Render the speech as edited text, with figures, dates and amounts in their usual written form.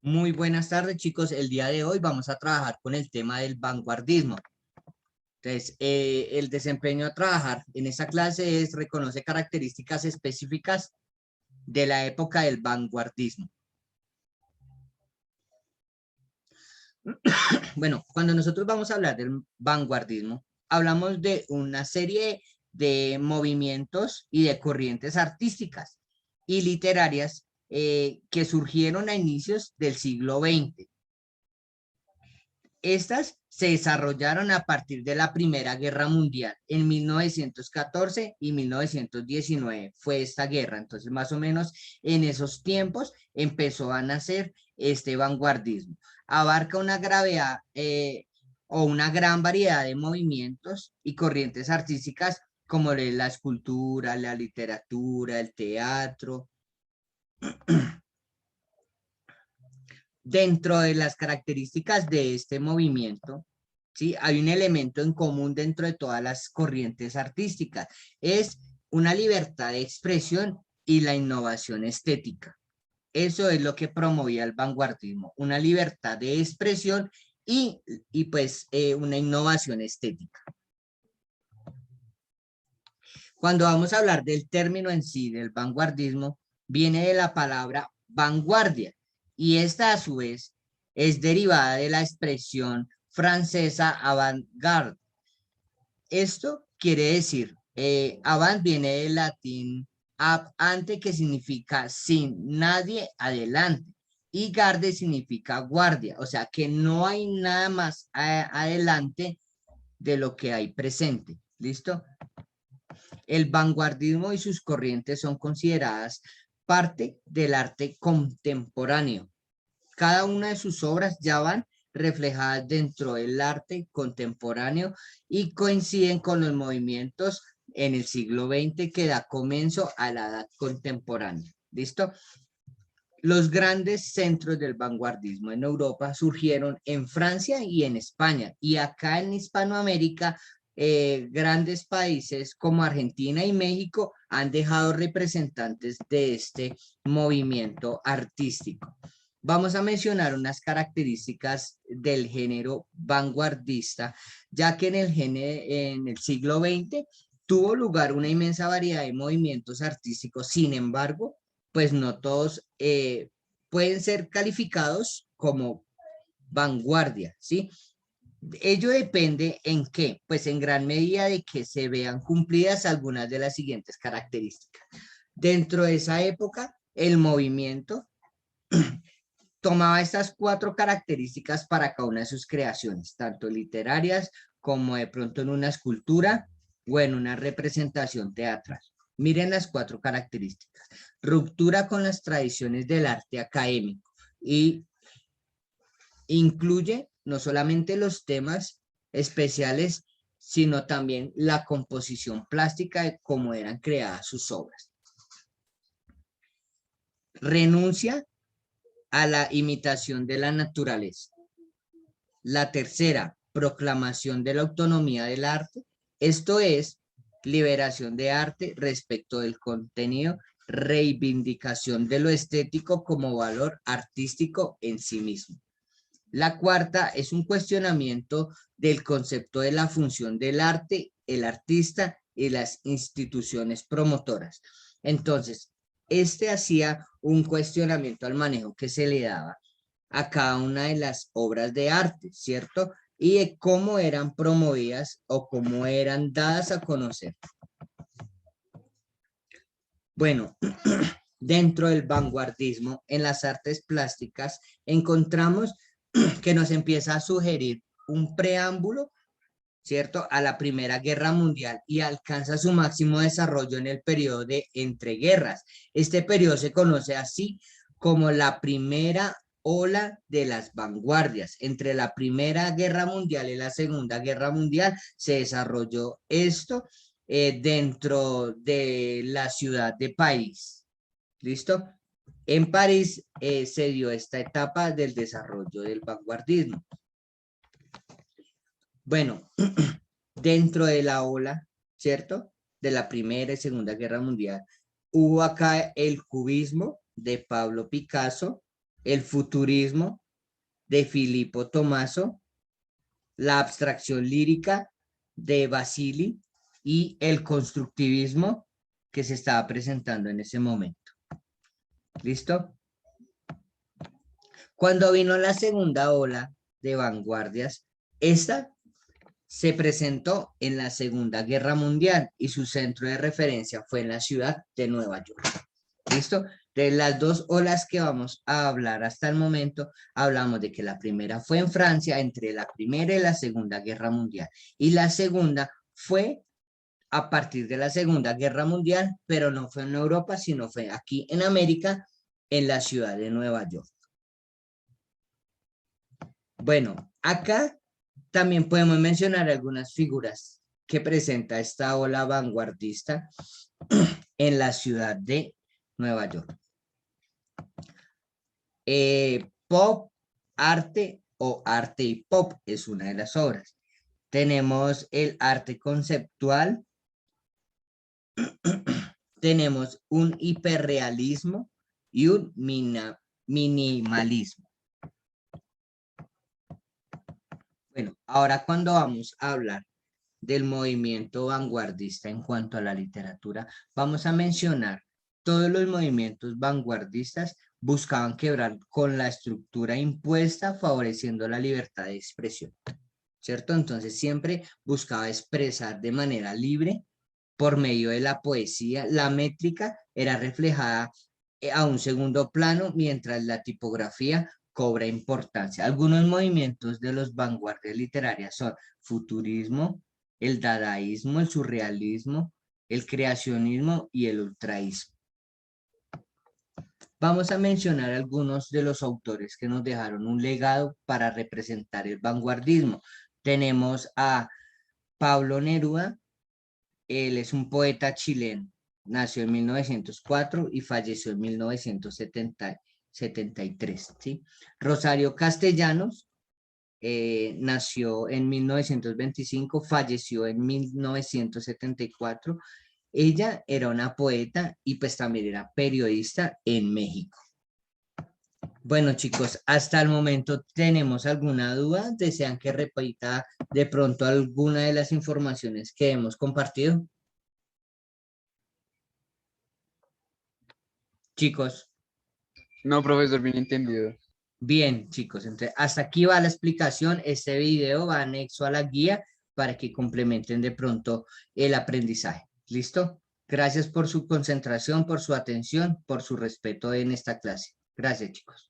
Muy buenas tardes, chicos. El día de hoy vamos a trabajar con el tema del vanguardismo. Entonces, el desempeño a trabajar en esta clase es reconoce características específicas de la época del vanguardismo. Bueno, cuando nosotros vamos a hablar del vanguardismo, hablamos de una serie de movimientos y de corrientes artísticas y literarias que surgieron a inicios del siglo XX. Estas se desarrollaron a partir de la Primera Guerra Mundial en 1914 y 1919 fue esta guerra. Entonces, más o menos en esos tiempos empezó a nacer este vanguardismo. Abarca una gravedad o una gran variedad de movimientos y corrientes artísticas como la escultura, la literatura, el teatro. Dentro de las características de este movimiento, ¿sí? Hay un elemento en común dentro de todas las corrientes artísticas, es una libertad de expresión y la innovación estética. Eso es lo que promovía el vanguardismo, una libertad de expresión y pues una innovación estética. Cuando vamos a hablar del término en sí, del vanguardismo, viene de la palabra vanguardia, y esta a su vez es derivada de la expresión francesa avant-garde. Esto quiere decir, avant viene del latín ab ante, que significa sin nadie adelante, y garde significa guardia, o sea que no hay nada más adelante de lo que hay presente. ¿Listo? El vanguardismo y sus corrientes son consideradas parte del arte contemporáneo. Cada una de sus obras ya van reflejadas dentro del arte contemporáneo y coinciden con los movimientos en el siglo XX que da comienzo a la edad contemporánea. ¿Listo? Los grandes centros del vanguardismo en Europa surgieron en Francia y en España, y acá en Hispanoamérica, grandes países como Argentina y México han dejado representantes de este movimiento artístico. Vamos a mencionar unas características del género vanguardista, ya que en el siglo XX tuvo lugar una inmensa variedad de movimientos artísticos. Sin embargo, pues no todos pueden ser calificados como vanguardia, ¿sí? Ello depende en qué, pues en gran medida de que se vean cumplidas algunas de las siguientes características. Dentro de esa época, el movimiento tomaba estas cuatro características para cada una de sus creaciones, tanto literarias como de pronto en una escultura o en una representación teatral. Miren las cuatro características. Ruptura con las tradiciones del arte académico y incluye no solamente los temas especiales, sino también la composición plástica de cómo eran creadas sus obras. Renuncia a la imitación de la naturaleza. La tercera, proclamación de la autonomía del arte. Esto es liberación de arte respecto del contenido, reivindicación de lo estético como valor artístico en sí mismo. La cuarta es un cuestionamiento del concepto de la función del arte, el artista y las instituciones promotoras. Entonces, este hacía un cuestionamiento al manejo que se le daba a cada una de las obras de arte, ¿cierto? Y de cómo eran promovidas o cómo eran dadas a conocer. Bueno, dentro del vanguardismo, en las artes plásticas, encontramos que nos empieza a sugerir un preámbulo, ¿cierto?, a la Primera Guerra Mundial, y alcanza su máximo desarrollo en el periodo de entreguerras. Este periodo se conoce así como la primera ola de las vanguardias. Entre la Primera Guerra Mundial y la Segunda Guerra Mundial se desarrolló esto dentro de la ciudad de París. ¿Listo? En París se dio esta etapa del desarrollo del vanguardismo. Bueno, dentro de la ola, ¿cierto?, de la Primera y Segunda Guerra Mundial, hubo acá el cubismo de Pablo Picasso, el futurismo de Filippo Tommaso, la abstracción lírica de Basili y el constructivismo que se estaba presentando en ese momento. ¿Listo? Cuando vino la segunda ola de vanguardias, esta se presentó en la Segunda Guerra Mundial y su centro de referencia fue en la ciudad de Nueva York. ¿Listo? De las dos olas que vamos a hablar hasta el momento, hablamos de que la primera fue en Francia entre la Primera y la Segunda Guerra Mundial y la segunda fue a partir de la Segunda Guerra Mundial, pero no fue en Europa, sino fue aquí en América, en la ciudad de Nueva York. Bueno, acá también podemos mencionar algunas figuras que presenta esta ola vanguardista en la ciudad de Nueva York. Pop, arte o arte y pop es una de las obras. Tenemos el arte conceptual, tenemos un hiperrealismo y un minimalismo. Bueno, ahora cuando vamos a hablar del movimiento vanguardista en cuanto a la literatura, vamos a mencionar todos los movimientos vanguardistas buscaban quebrar con la estructura impuesta, favoreciendo la libertad de expresión, ¿cierto? Entonces siempre buscaba expresar de manera libre por medio de la poesía. La métrica era reflejada a un segundo plano, mientras la tipografía cobra importancia. Algunos movimientos de los vanguardias literarias son futurismo, el dadaísmo, el surrealismo, el creacionismo y el ultraísmo. Vamos a mencionar algunos de los autores que nos dejaron un legado para representar el vanguardismo. Tenemos a Pablo Neruda, él es un poeta chileno, nació en 1904 y falleció en 1973, ¿sí? Rosario Castellanos, nació en 1925, falleció en 1974. Ella era una poeta y pues también era periodista en México. Bueno, chicos, hasta el momento, ¿tenemos alguna duda? ¿Desean que repita de pronto alguna de las informaciones que hemos compartido? Chicos, No, profesor, bien entendido. bien, chicos, entonces hasta aquí va la explicación. Este video va anexo a la guía para que complementen de pronto el aprendizaje. ¿Listo? Gracias por su concentración, por su atención, por su respeto en esta clase. Gracias, chicos.